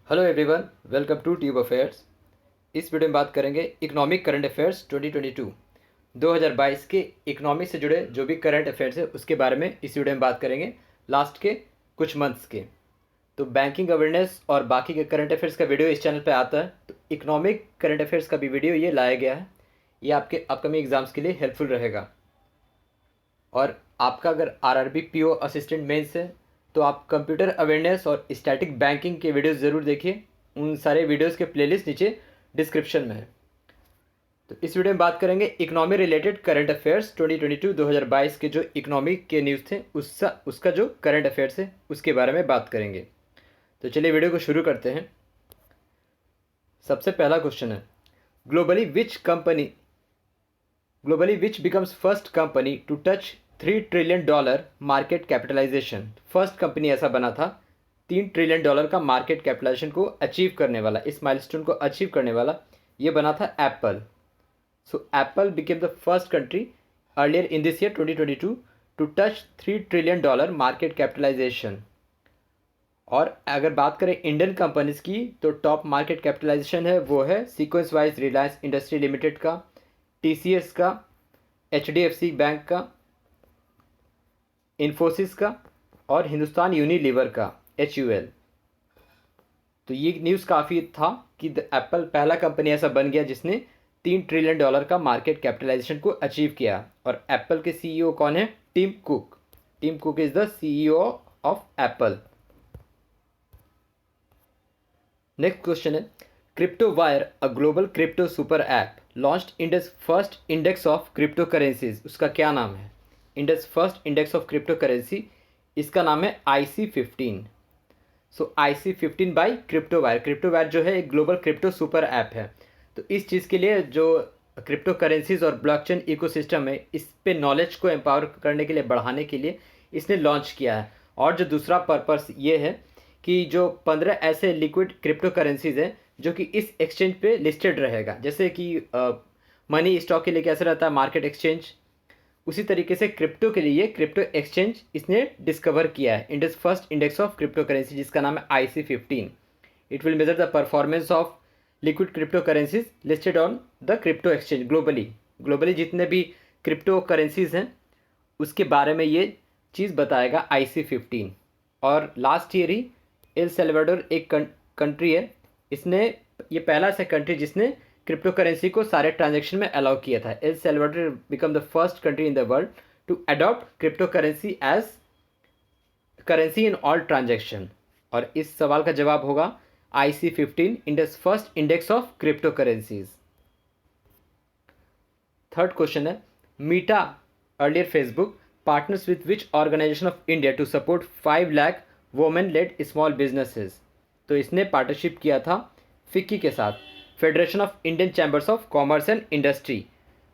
Hello everyone, welcome to tube affairs. इस video में बात करेंगे इकोनॉमिक करंट अफेयर्स 2022 के इकोनॉमिक से जुड़े जो भी करंट अफेयर्स है उसके बारे में इस वीडियो में बात करेंगे लास्ट के कुछ मंथ्स के। तो बैंकिंग अवेयरनेस और बाकी के करंट अफेयर्स का वीडियो इस चैनल पे आता है, तो इकोनॉमिक करंट अफेयर्स का भी वीडियो ये लाया गया है। ये आपके अपकमिंग एग्जाम्स के लिए हेल्पफुल रहेगा। और आपका अगर आरआरबी पीओ असिस्टेंट मेंस है तो आप कंप्यूटर अवेयरनेस और स्टैटिक बैंकिंग के वीडियोस ज़रूर देखिए। उन सारे वीडियोस के प्लेलिस्ट नीचे डिस्क्रिप्शन में है। तो इस वीडियो में बात करेंगे इकोनॉमी रिलेटेड करंट अफेयर्स 2022 के जो इकोनॉमिक के न्यूज़ थे उसका जो करंट अफेयर्स है उसके बारे में बात करेंगे। तो चलिए वीडियो को शुरू करते हैं। सबसे पहला क्वेश्चन है, globally which becomes first company to touch $3 trillion market capitalization. First company ऐसा बना था $3 ट्रिलियन का मार्केट कैपिटलाइजेशन को अचीव करने वाला, इस माइलस्टोन को अचीव करने वाला ये बना था Apple. So Apple became the first country earlier in this year 2022 to touch $3 trillion market capitalization. और अगर बात करें इंडियन कंपनीज की तो टॉप मार्केट कैपिटलाइजेशन है वो है sequence wise Reliance industry limited का, टीसीएस का, एचडीएफसी बैंक का, इन्फोसिस का और हिंदुस्तान यूनिलीवर का HUL। तो ये न्यूज़ काफ़ी था कि एप्पल पहला कंपनी ऐसा बन गया जिसने $3 ट्रिलियन का मार्केट कैपिटलाइजेशन को अचीव किया। और एप्पल के CEO कौन है? Tim Cook. Tim Cook is the CEO of Apple. Next question है, Crypto Wire a global crypto super app launched India's first index of crypto currencies. उसका क्या नाम है? India's first index of crypto currency, इसका नाम है IC15। So IC15 by Crypto Wire. Crypto Wire जो है एक ग्लोबल क्रिप्टो सुपर ऐप है। तो इस चीज़ के लिए जो क्रिप्टो करेंसीज और ब्लॉकचेन इकोसिस्टम है इस पे नॉलेज को एम्पावर करने के लिए, बढ़ाने के लिए इसने लॉन्च किया है। और जो दूसरा पर्पस ये है कि जो 15 ऐसे लिक्विड क्रिप्टो करेंसीज हैं जो कि इस एक्सचेंज पे लिस्टेड रहेगा, जैसे कि मनी स्टॉक के लिए कैसे रहता है मार्केट एक्सचेंज, उसी तरीके से क्रिप्टो के लिए क्रिप्टो एक्सचेंज इसने डिस्कवर किया है। India's first index of crypto currency जिसका नाम है IC15। It will measure the performance of liquid crypto currencies listed on the crypto exchange globally जितने भी क्रिप्टो करेंसीज हैं उसके बारे में ये चीज़ बताएगा IC15। और लास्ट ईयर ही एल सेल्वाडोर एक कंट्री है, इसने ये पहला ऐसा कंट्री जिसने क्रिप्टो करेंसी को सारे ट्रांजैक्शन में अलाउ किया था। El Salvador become the first country in the world to adopt crypto currency as currency in all transaction. और इस सवाल का जवाब होगा IC15, India's first index of crypto currencies. Third question है, Meta earlier Facebook partners with which organisation of India to support 5 lakh women led small businesses. तो इसने partnership किया था फिक्की के साथ, federation of Indian chambers of commerce and industry.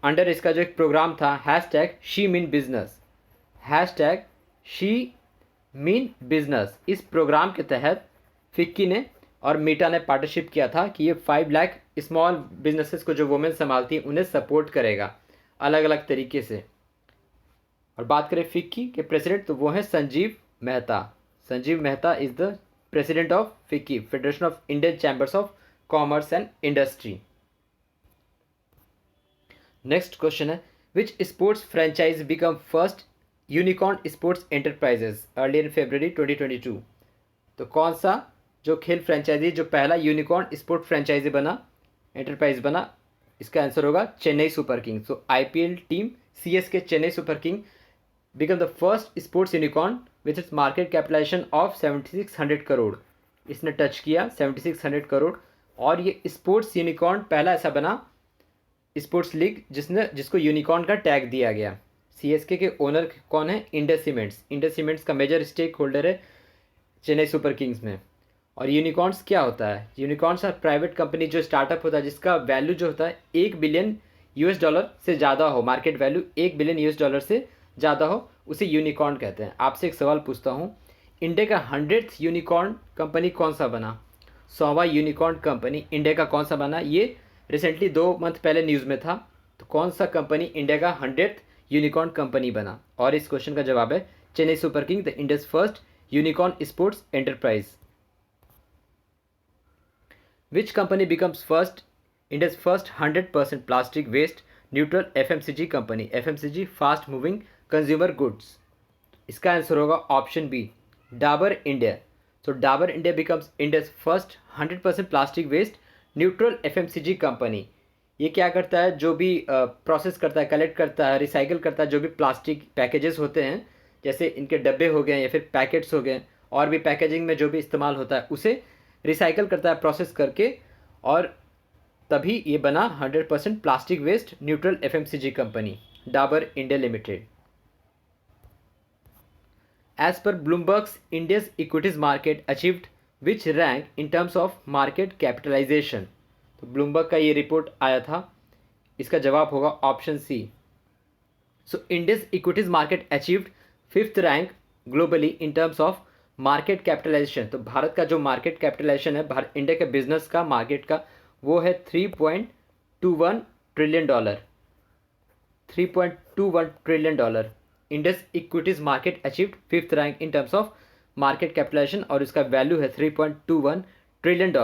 Under इसका जो एक प्रोग्राम था #SheMeanBusiness, इस प्रोग्राम के तहत फिक्की ने और मीटा ने पार्टनरशिप किया था कि ये 5 लाख स्मॉल बिजनेसेस को जो वुमेन संभालती हैं उन्हें सपोर्ट करेगा अलग अलग तरीके से। और बात करें फिक्की के प्रेसिडेंट तो वो हैं Sanjiv Mehta is the president of FICCI, federation of Indian chambers of commerce and industry. Next question है, which sports franchise become first unicorn sports enterprises earlier in February 2022। तो कौन सा जो खेल फ्रेंचाइजी जो पहला यूनिकॉर्न स्पोर्ट फ्रेंचाइजी एंटरप्राइज बना, इसका आंसर होगा Chennai super king. So IPL team CSK Chennai super king become the first sports unicorn with its market capitalization of 7600 crore. इसने टच किया 7600 करोड़। और ये स्पोर्ट्स यूनिकॉर्न पहला ऐसा बना स्पोर्ट्स लीग जिसको यूनिकॉर्न का टैग दिया गया। CSK के ओनर कौन है? इंडस सीमेंट्स का मेजर स्टेक होल्डर है चेन्नई सुपर किंग्स में। और यूनिकॉर्न्स क्या होता है? यूनिकॉर्न्स आर प्राइवेट कंपनी जो स्टार्टअप होता है जिसका वैल्यू जो होता है $1 बिलियन से ज़्यादा हो, मार्केट वैल्यू $1 बिलियन से ज़्यादा हो, उसे यूनिकॉर्न कहते हैं। आपसे एक सवाल पूछता हूँ, इंडिया का 100th यूनिकॉर्न कंपनी कौन सा बना? 100वां यूनिकॉर्न कंपनी इंडिया का कौन सा बना? ये रिसेंटली 2 मंथ पहले न्यूज़ में था। तो कौन सा कंपनी इंडिया का 100th यूनिकॉर्न कंपनी बना? और इस क्वेश्चन का जवाब है Chennai super king, the India's first unicorn sports enterprise. Which company becomes first India's first 100% plastic waste neutral FMCG company? FMCG fast moving consumer goods. इसका आंसर होगा option B, Dabur India. So Dabur India becomes India's first 100% plastic waste neutral FMCG company. ये क्या करता है, जो भी process करता है, कलेक्ट करता है, रिसाइकिल करता है, जो भी प्लास्टिक पैकेजेस होते हैं, जैसे इनके डब्बे हो गए या फिर पैकेट्स हो गए, और भी पैकेजिंग में जो भी इस्तेमाल होता है उसे रिसाइकिल करता है प्रोसेस करके, और तभी ये बना 100% plastic waste neutral FMCG company, Dabur India limited. As per Bloomberg's India's equities market achieved which rank in terms of market capitalization? तो ब्लूमबर्ग का ये रिपोर्ट आया था, इसका जवाब होगा option C. So India's equities market achieved 5th rank globally in terms of market capitalization. तो भारत का जो मार्केट कैपिटलाइजेशन है, भारत इंडिया के बिजनेस का, मार्केट का, वो है $3.21 trillion. $3.21 trillion. India's equities market achieved 5th rank in terms of market capitalization, और इसका वैल्यू है $3.21 ट्रिलियन।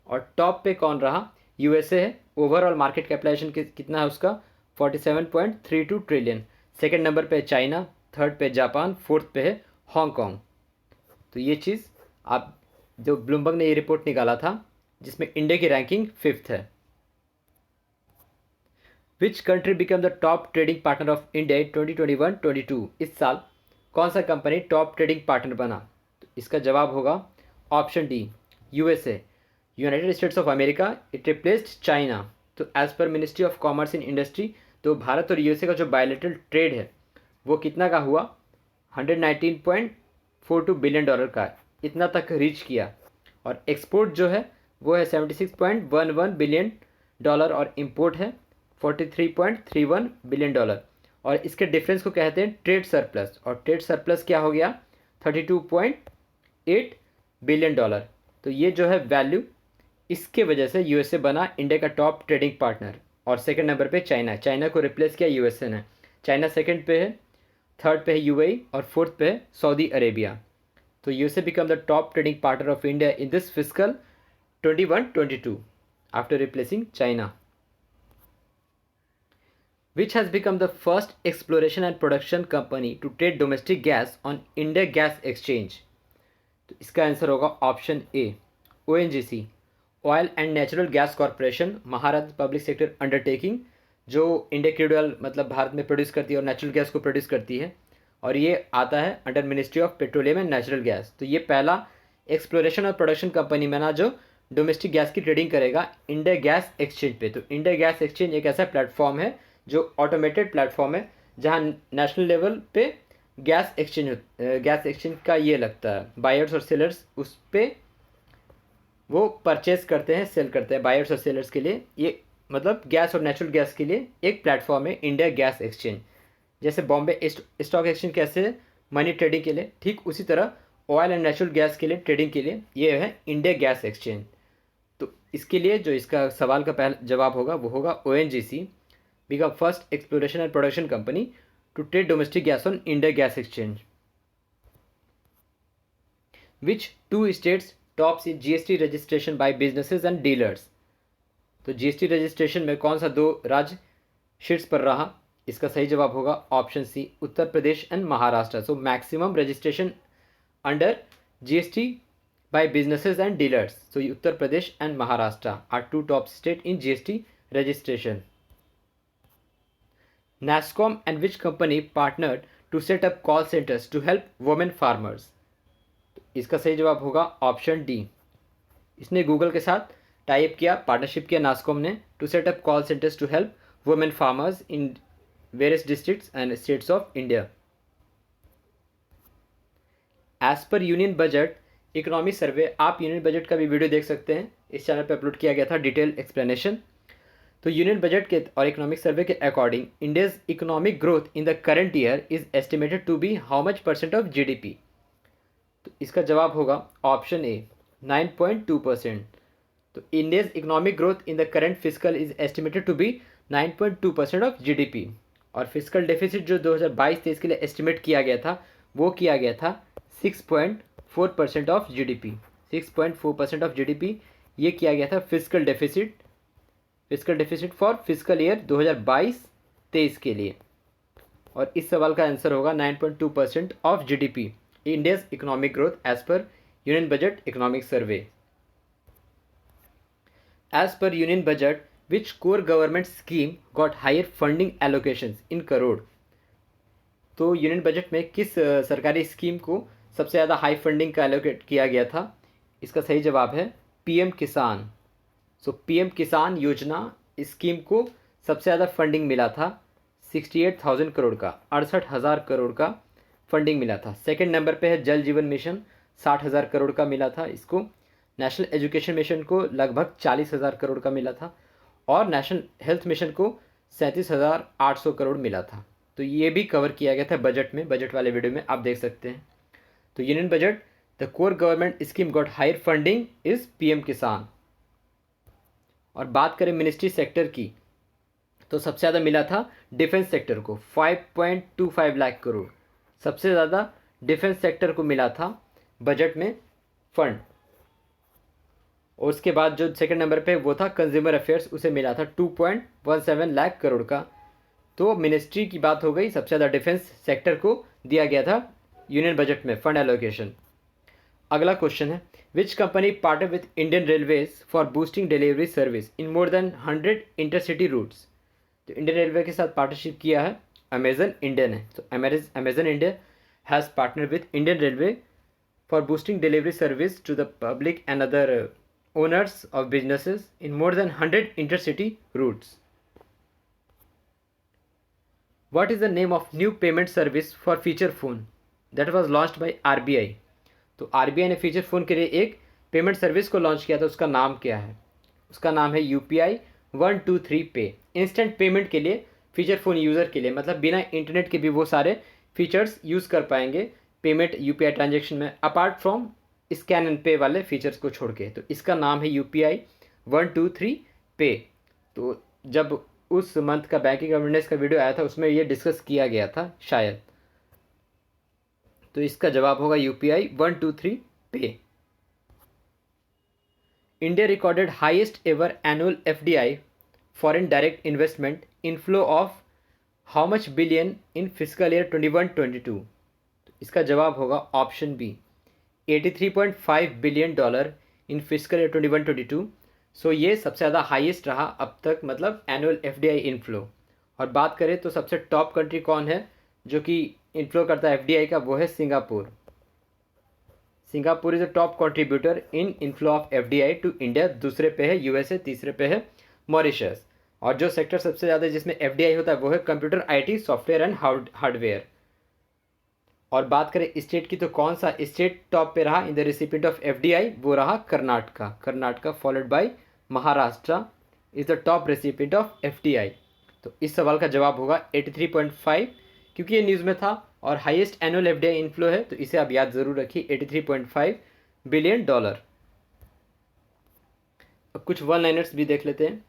और टॉप पे कौन रहा? USA है। ओवरऑल मार्केट कैपिटलाइजेशन कितना है उसका? 47.32 ट्रिलियन। सेकेंड नंबर पे चाइना, थर्ड पे जापान, फोर्थ पे है हांगकॉन्ग। तो ये चीज़ आप, जो ब्लूमबर्ग ने ये रिपोर्ट निकाला था जिसमें इंडिया की रैंकिंग 5th है। Which country become the top trading partner of India 2021-22? इस साल कौन सा कंपनी टॉप ट्रेडिंग पार्टनर बना? तो इसका जवाब होगा option D, USA, United States of America. It replaced China. So as पर ministry of commerce and industry, तो भारत और USA का जो बायलैटरल ट्रेड है वो कितना का हुआ? $119.42 बिलियन का, इतना तक रीच किया। और एक्सपोर्ट जो है वो है $76.11 बिलियन, और इंपोर्ट है $43.31 बिलियन। और इसके डिफरेंस को कहते हैं ट्रेड सरप्लस, और ट्रेड सरप्लस क्या हो गया? $32.8 बिलियन। तो ये जो है वैल्यू, इसके वजह से USA बना इंडिया का टॉप ट्रेडिंग पार्टनर। और सेकंड नंबर पे चाइना को रिप्लेस किया USA ने। चाइना सेकंड पे है, थर्ड पे है UAE, और फोर्थ पे है सऊदी अरेबिया। तो USA become the top trading partner of India in this physical 21-22 after replacing China. Which has become the first exploration and production company to trade domestic gas on India Gas Exchange? तो इसका answer होगा option A, ONGC, oil and natural gas corporation, Maharashtra public sector undertaking, जो India crude oil मतलब भारत में produce करती है और natural gas को प्रोड्यूस करती है, और ये आता है under ministry of petroleum and natural gas. तो ये पहला एक्सप्लोरेशन और प्रोडक्शन कंपनी बना जो डोमेस्टिक गैस की ट्रेडिंग करेगा इंडिया गैस एक्सचेंज पे। तो इंडिया गैस एक्सचेंज एक ऐसा प्लेटफॉर्म है जो ऑटोमेटेड प्लेटफॉर्म है, जहाँ नेशनल लेवल पे गैस एक्सचेंज का ये लगता है, बायर्स और सेलर्स उस पर वो परचेज करते हैं, सेल करते हैं। बायर्स और सेलर्स के लिए ये मतलब गैस और नेचुरल गैस के लिए एक प्लेटफॉर्म है इंडिया गैस एक्सचेंज। जैसे बॉम्बे स्टॉक एक्सचेंज कैसे मनी ट्रेडिंग के लिए, ठीक उसी तरह ऑयल एंड नेचुरल गैस के लिए ट्रेडिंग के लिए ये है इंडिया गैस एक्सचेंज। तो इसके लिए जो इसका सवाल का पहला जवाब होगा वो होगा ONGC become first exploration and production company to trade domestic gas on India Gas Exchange. Which two states tops in GST registration by businesses and dealers? तो GST रजिस्ट्रेशन में कौन सा दो राज्य शीर्ष पर रहा? इसका सही जवाब होगा option C, Uttar Pradesh and Maharashtra. So maximum registration under GST by businesses and dealers. So Uttar Pradesh and Maharashtra are two top states in GST registration. NASSCOM and which company partnered to set up call centers to help women farmers? इसका सही जवाब होगा option D. इसने Google के साथ type किया, partnership किया नास्कॉम ने, to set up call centres to help women farmers in various districts and states of India. As पर यूनियन बजट इकोनॉमी सर्वे, आप यूनियन बजट का भी वीडियो देख सकते हैं, इस चैनल पर अपलोड किया गया था डिटेल एक्सप्लेनेशन। तो यूनियन बजट के और इकोनॉमिक सर्वे के according India's economic growth in the current year is estimated to be how much % of GDP? तो इसका जवाब होगा ऑप्शन ए, 9.2%। तो India's economic growth in the current physical is estimated to be 9.2% of GDP। और physical deficit जो 2022-23 के लिए estimate किया गया था वो किया गया था 6.4% ऑफ GDP। 6.4% ऑफ GDP ये किया गया था physical deficit for physical year 2022-23 के लिए। और इस सवाल का आंसर होगा 9.2% of GDP, India's economic growth as पर union budget economic survey. As पर union budget which core government scheme got higher funding allocations in crore. तो यूनियन बजट में किस सरकारी स्कीम को सबसे ज़्यादा हाई फंडिंग का एलोकेट किया गया था? इसका सही जवाब है पीएम किसान। सो पीएम किसान योजना स्कीम को सबसे ज़्यादा फंडिंग मिला था 68,000 करोड़ का, 68,000 करोड़ का फंडिंग मिला था। सेकंड नंबर पे है जल जीवन मिशन, 60,000 करोड़ का मिला था इसको। नेशनल एजुकेशन मिशन को लगभग 40,000 करोड़ का मिला था और नेशनल हेल्थ मिशन को 37,800 करोड़ मिला था। तो ये भी कवर किया गया था बजट में, बजट वाले वीडियो में आप देख सकते हैं। तो union budget the core government scheme got higher funding is PM Kisan. और बात करें मिनिस्ट्री सेक्टर की, तो सबसे ज़्यादा मिला था डिफेंस सेक्टर को 5.25 लाख करोड़, सबसे ज़्यादा डिफेंस सेक्टर को मिला था बजट में फंड। और उसके बाद जो सेकंड नंबर पे वो था कंज्यूमर अफेयर्स, उसे मिला था 2.17 लाख करोड़ का। तो मिनिस्ट्री की बात हो गई, सबसे ज़्यादा डिफेंस सेक्टर को दिया गया था यूनियन बजट में फंड एलोकेशन। अगला क्वेश्चन है which company partner with Indian railways for boosting delivery service in more than 100 intercity routes. तो इंडियन रेलवे के साथ पार्टनरशिप किया है अमेजन इंडिया ने। तो Amazon India has partner with Indian railway for boosting delivery service to the public and other owners of businesses in more than 100 intercity routes. What is the name of new payment service for feature phone that was launched by RBI? तो RBI ने feature phone के लिए एक payment service को launch किया था, उसका नाम क्या है? उसका नाम है UPI 123 पे। इंस्टेंट पेमेंट के लिए फीचर फ़ोन यूज़र के लिए, मतलब बिना इंटरनेट के भी वो सारे फीचर्स यूज़ कर पाएंगे पेमेंट UPI ट्रांजेक्शन में, अपार्ट फ्रॉम स्कैन एंड पे वाले फीचर्स को छोड़ के। तो इसका नाम है UPI 123 पे। तो जब उस मंथ का बैंकिंग अवेयरनेस का वीडियो आया था उसमें ये डिस्कस किया गया था शायद। तो इसका जवाब होगा UPI 123 pay. India recorded highest ever annual FDI foreign direct investment inflow of how much billion in physical year 21-22। तो इसका जवाब होगा option B 83.5 billion dollar in physical year 21-22। So ये सबसे ज़्यादा हाईएस्ट रहा अब तक, मतलब एनुअल FDI इनफ्लो। और बात करें तो सबसे टॉप कंट्री कौन है जो कि इनफ्लो करता है FDI का, वो है Singapore. Singapore is a top contributor in inflow of FDI to India. दूसरे पे है USA, तीसरे पे है मॉरिशस। और जो सेक्टर सबसे ज़्यादा जिसमें FDI होता है वो है computer IT software and hardware. और बात करें स्टेट की, तो कौन सा स्टेट टॉप पे रहा in the recipient of FDI? वो रहा Karnataka followed by Maharashtra is the top recipient of FDI। तो इस सवाल का जवाब होगा 83.5, क्योंकि ये न्यूज़ में था और हाईएस्ट एनुअल FDI इनफ्लो है, तो इसे आप याद ज़रूर रखिए 83.5 बिलियन डॉलर। अब कुछ वन लाइनर्स भी देख लेते हैं।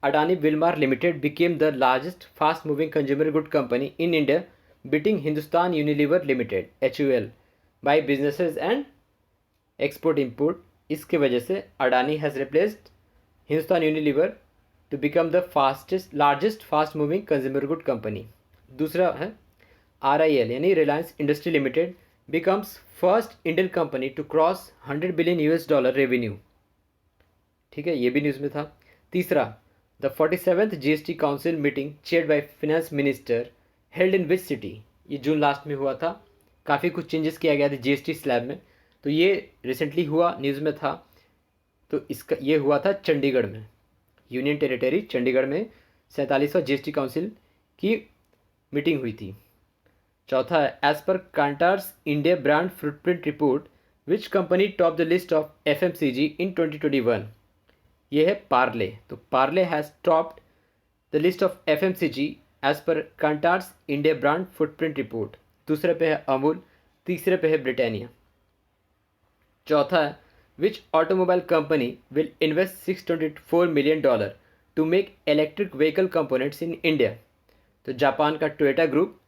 Adani Wilmar limited became the largest fast moving consumer good company in India, beating Hindustan Unilever limited HUL by businesses and export import. इसके वजह से Adani has replaced Hindustan Unilever to become the largest fast moving consumer good company. दूसरा है RIL यानी Reliance industry limited becomes first Indian company to cross $100 billion revenue. ठीक है, ये भी न्यूज़ में था। तीसरा, the 47th GST council meeting chaired by finance minister held in which city. ये जून लास्ट में हुआ था। काफ़ी कुछ चेंजेस किया गया था GST स्लैब में, तो ये रिसेंटली हुआ, न्यूज़ में था। तो इसका ये हुआ था चंडीगढ़ में, यूनियन टेरिटरी चंडीगढ़ में 47वां GST काउंसिल की मीटिंग हुई थी। चौथा है एज पर Kantar's India brand footprint report which company top the list of FMCG in 2021। ये है पार्ले। तो Parle has topped the list of FMCG as पर Kantar's India brand footprint report. दूसरे पे है अमूल, तीसरे पे है ब्रिटानिया। चौथा है which automobile company will invest $624 million to make electric vehicle components in India. तो जापान का टोयोटा ग्रुप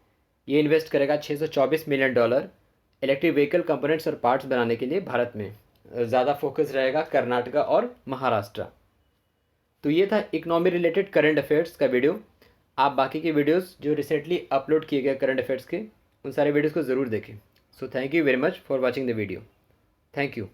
ये इन्वेस्ट करेगा $624 मिलियन इलेक्ट्रिक व्हीकल कंपोनेंट्स और पार्ट्स बनाने के लिए भारत में। ज़्यादा फोकस रहेगा कर्नाटका और महाराष्ट्र। तो ये था इकोनॉमी रिलेटेड करंट अफेयर्स का वीडियो। आप बाकी के वीडियोस जो रिसेंटली अपलोड किए गए करंट अफेयर्स के, उन सारे वीडियोस को ज़रूर देखें। So thank you very much for watching the video. Thank you.